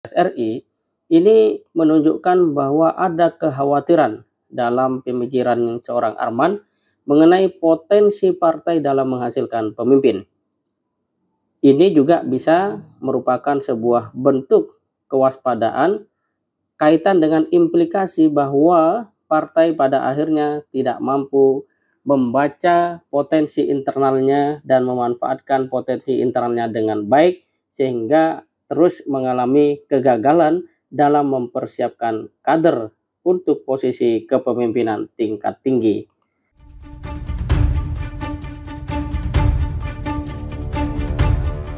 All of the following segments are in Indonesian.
RI ini menunjukkan bahwa ada kekhawatiran dalam pemikiran seorang Arman mengenai potensi partai dalam menghasilkan pemimpin. Ini juga bisa merupakan sebuah bentuk kewaspadaan kaitan dengan implikasi bahwa partai pada akhirnya tidak mampu membaca potensi internalnya dan memanfaatkan potensi internalnya dengan baik, sehingga terus mengalami kegagalan dalam mempersiapkan kader untuk posisi kepemimpinan tingkat tinggi.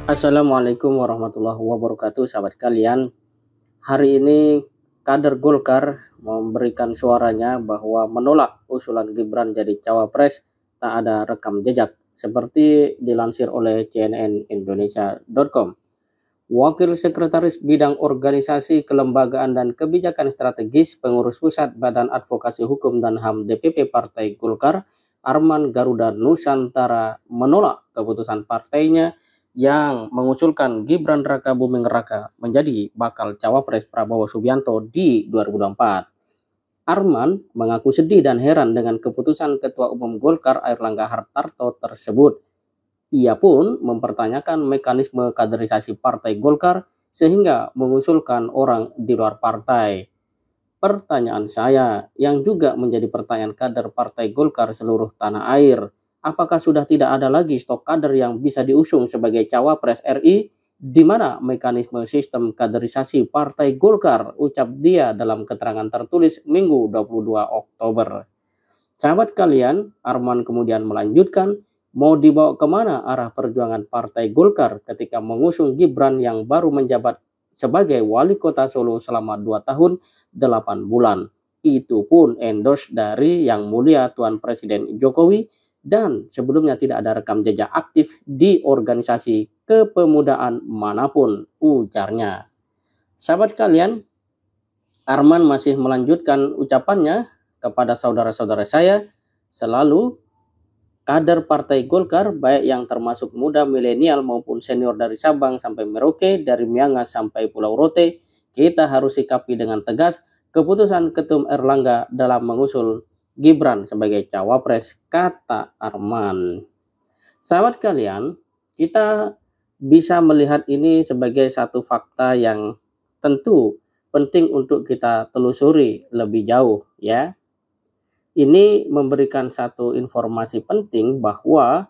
Assalamualaikum warahmatullahi wabarakatuh, sahabat kalian. Hari ini kader Golkar memberikan suaranya bahwa menolak usulan Gibran jadi cawapres tak ada rekam jejak, seperti dilansir oleh cnnindonesia.com. Wakil Sekretaris Bidang Organisasi Kelembagaan dan Kebijakan Strategis Pengurus Pusat Badan Advokasi Hukum dan HAM DPP Partai Golkar, Arman Garuda Nusantara, menolak keputusan partainya yang mengusulkan Gibran Rakabuming Raka menjadi bakal cawapres Prabowo Subianto di 2024. Arman mengaku sedih dan heran dengan keputusan Ketua Umum Golkar Airlangga Hartarto tersebut. Ia pun mempertanyakan mekanisme kaderisasi Partai Golkar sehingga mengusulkan orang di luar partai. Pertanyaan saya, yang juga menjadi pertanyaan kader Partai Golkar seluruh tanah air, apakah sudah tidak ada lagi stok kader yang bisa diusung sebagai cawapres RI? Di mana mekanisme sistem kaderisasi Partai Golkar? Ucap dia dalam keterangan tertulis Minggu 22 Oktober. Sahabat kalian, Arman kemudian melanjutkan, mau dibawa kemana arah perjuangan Partai Golkar ketika mengusung Gibran yang baru menjabat sebagai wali kota Solo selama 2 tahun 8 bulan. Itu pun endorse dari Yang Mulia Tuan Presiden Jokowi, dan sebelumnya tidak ada rekam jejak aktif di organisasi kepemudaan manapun, ujarnya. Sahabat kalian, Arman masih melanjutkan ucapannya kepada saudara-saudara saya, selalu kader Partai Golkar, baik yang termasuk muda, milenial maupun senior dari Sabang sampai Merauke, dari Miangas sampai Pulau Rote, kita harus sikapi dengan tegas keputusan Ketum Airlangga dalam mengusul Gibran sebagai cawapres, kata Arman. Sahabat kalian, kita bisa melihat ini sebagai satu fakta yang tentu penting untuk kita telusuri lebih jauh, ya. Ini memberikan satu informasi penting bahwa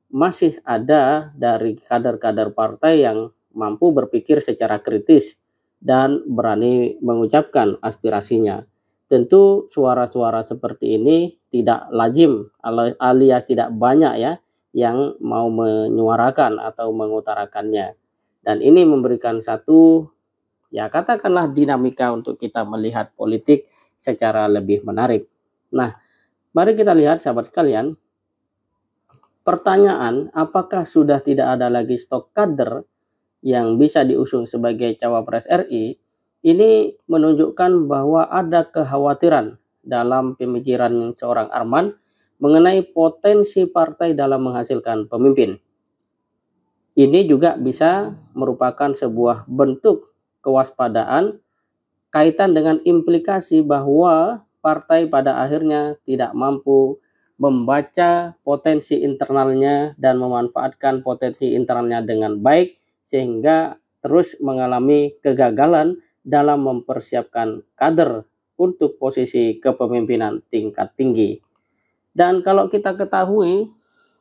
masih ada dari kader-kader partai yang mampu berpikir secara kritis dan berani mengucapkan aspirasinya. Tentu suara-suara seperti ini tidak lazim alias tidak banyak ya yang mau menyuarakan atau mengutarakannya. Dan ini memberikan satu, ya katakanlah, dinamika untuk kita melihat politik secara lebih menarik. Nah, mari kita lihat sahabat sekalian, pertanyaan apakah sudah tidak ada lagi stok kader yang bisa diusung sebagai cawapres RI, ini menunjukkan bahwa ada kekhawatiran dalam pemikiran seorang Arman mengenai potensi partai dalam menghasilkan pemimpin. Ini juga bisa merupakan sebuah bentuk kewaspadaan kaitan dengan implikasi bahwa partai pada akhirnya tidak mampu membaca potensi internalnya dan memanfaatkan potensi internalnya dengan baik, sehingga terus mengalami kegagalan dalam mempersiapkan kader untuk posisi kepemimpinan tingkat tinggi. Dan kalau kita ketahui,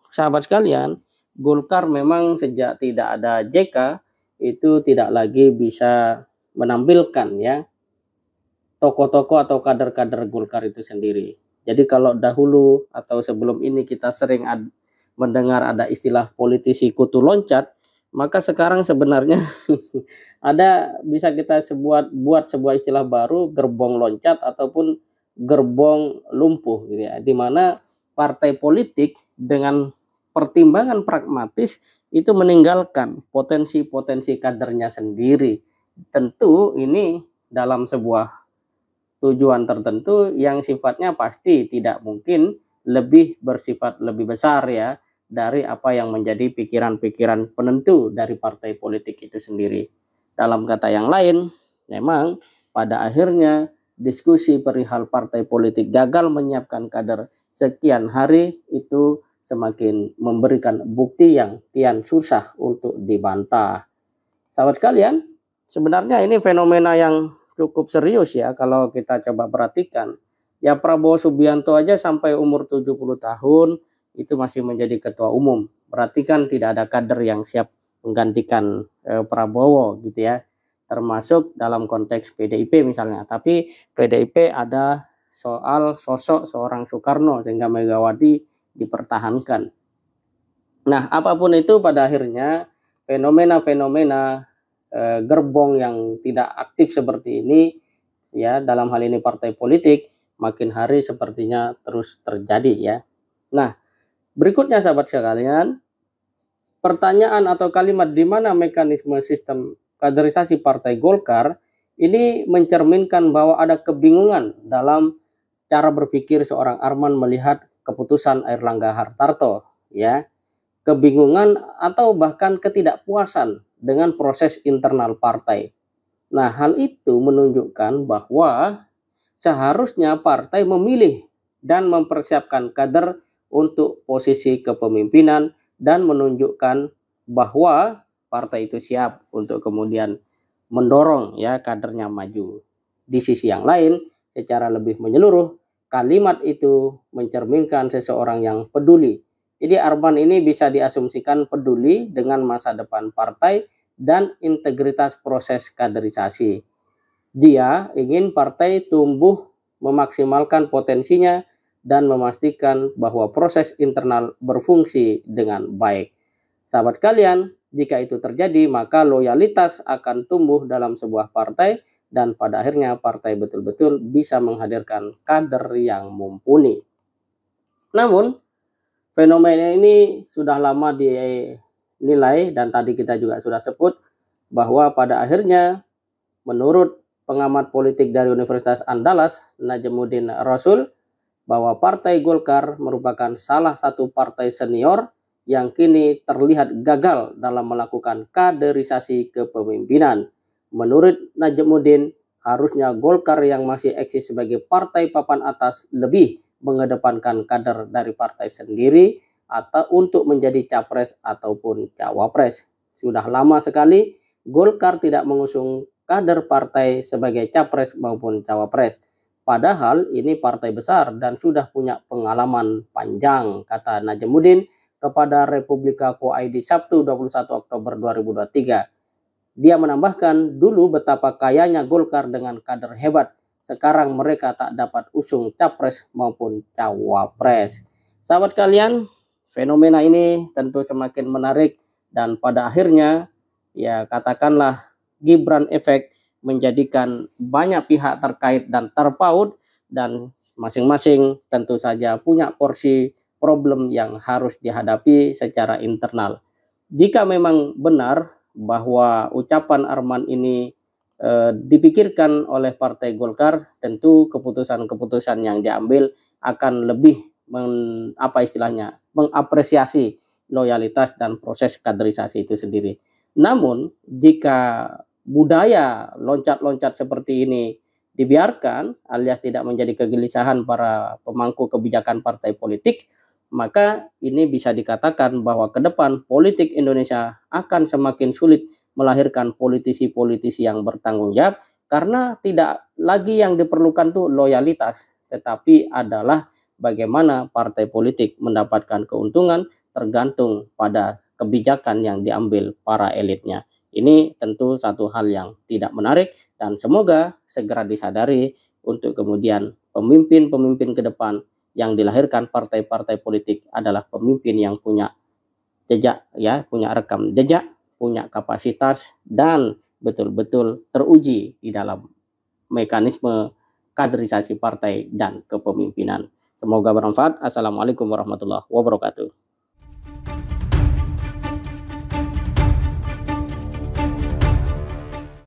sahabat sekalian, Golkar memang sejak tidak ada JK itu tidak lagi bisa menampilkan ya tokoh-tokoh atau kader-kader Golkar itu sendiri. Jadi kalau dahulu atau sebelum ini kita sering mendengar ada istilah politisi kutu loncat, maka sekarang sebenarnya bisa kita buat sebuah istilah baru, gerbong loncat ataupun gerbong lumpuh gitu ya, di mana partai politik dengan pertimbangan pragmatis itu meninggalkan potensi-potensi kadernya sendiri. Tentu ini dalam sebuah tujuan tertentu yang sifatnya pasti tidak mungkin lebih bersifat lebih besar ya dari apa yang menjadi pikiran-pikiran penentu dari partai politik itu sendiri. Dalam kata yang lain, memang pada akhirnya diskusi perihal partai politik gagal menyiapkan kader sekian hari itu semakin memberikan bukti yang kian susah untuk dibantah. Sahabat kalian, sebenarnya ini fenomena yang cukup serius ya kalau kita coba perhatikan. Ya Prabowo Subianto aja sampai umur 70 tahun itu masih menjadi ketua umum. Berarti kan tidak ada kader yang siap menggantikan Prabowo gitu ya. Termasuk dalam konteks PDIP misalnya. Tapi PDIP ada soal sosok seorang Soekarno sehingga Megawati dipertahankan. Nah, apapun itu pada akhirnya fenomena-fenomena gerbong yang tidak aktif seperti ini ya dalam hal ini partai politik makin hari sepertinya terus terjadi ya. Nah, berikutnya sahabat sekalian, pertanyaan atau kalimat di mana mekanisme sistem kaderisasi Partai Golkar ini mencerminkan bahwa ada kebingungan dalam cara berpikir seorang Arman melihat keputusan Airlangga Hartarto ya. Kebingungan atau bahkan ketidakpuasan dengan proses internal partai. Nah, hal itu menunjukkan bahwa seharusnya partai memilih dan mempersiapkan kader untuk posisi kepemimpinan dan menunjukkan bahwa partai itu siap untuk kemudian mendorong ya kadernya maju. Di sisi yang lain, secara lebih menyeluruh, kalimat itu mencerminkan seseorang yang peduli. Jadi Arman ini bisa diasumsikan peduli dengan masa depan partai dan integritas proses kaderisasi. Dia ingin partai tumbuh memaksimalkan potensinya dan memastikan bahwa proses internal berfungsi dengan baik. Sahabat kalian, jika itu terjadi maka loyalitas akan tumbuh dalam sebuah partai dan pada akhirnya partai betul-betul bisa menghadirkan kader yang mumpuni. Namun, fenomena ini sudah lama dinilai dan tadi kita juga sudah sebut bahwa pada akhirnya menurut pengamat politik dari Universitas Andalas, Najmuddin Rasul, bahwa Partai Golkar merupakan salah satu partai senior yang kini terlihat gagal dalam melakukan kaderisasi kepemimpinan. Menurut Najmuddin, harusnya Golkar yang masih eksis sebagai partai papan atas lebih mengedepankan kader dari partai sendiri atau untuk menjadi capres ataupun cawapres. Sudah lama sekali Golkar tidak mengusung kader partai sebagai capres maupun cawapres. Padahal ini partai besar dan sudah punya pengalaman panjang, kata Najmuddin kepada Republika Co.id Sabtu 21 Oktober 2023. Dia menambahkan, dulu betapa kayanya Golkar dengan kader hebat. Sekarang mereka tak dapat usung capres maupun cawapres. Sahabat kalian, fenomena ini tentu semakin menarik dan pada akhirnya ya katakanlah Gibran efek menjadikan banyak pihak terkait dan terpaut dan masing-masing tentu saja punya porsi problem yang harus dihadapi secara internal. Jika memang benar bahwa ucapan Arman ini dipikirkan oleh Partai Golkar, tentu keputusan-keputusan yang diambil akan lebih mengapresiasi loyalitas dan proses kaderisasi itu sendiri. Namun jika budaya loncat-loncat seperti ini dibiarkan alias tidak menjadi kegelisahan para pemangku kebijakan partai politik, maka ini bisa dikatakan bahwa ke depan politik Indonesia akan semakin sulit melahirkan politisi-politisi yang bertanggung jawab karena tidak lagi yang diperlukan tuh loyalitas, tetapi adalah bagaimana partai politik mendapatkan keuntungan tergantung pada kebijakan yang diambil para elitnya. Ini tentu satu hal yang tidak menarik dan semoga segera disadari untuk kemudian pemimpin-pemimpin ke depan yang dilahirkan partai-partai politik adalah pemimpin yang punya jejak ya, punya rekam jejak, punya kapasitas dan betul-betul teruji di dalam mekanisme kaderisasi partai dan kepemimpinan. Semoga bermanfaat. Assalamualaikum warahmatullahi wabarakatuh.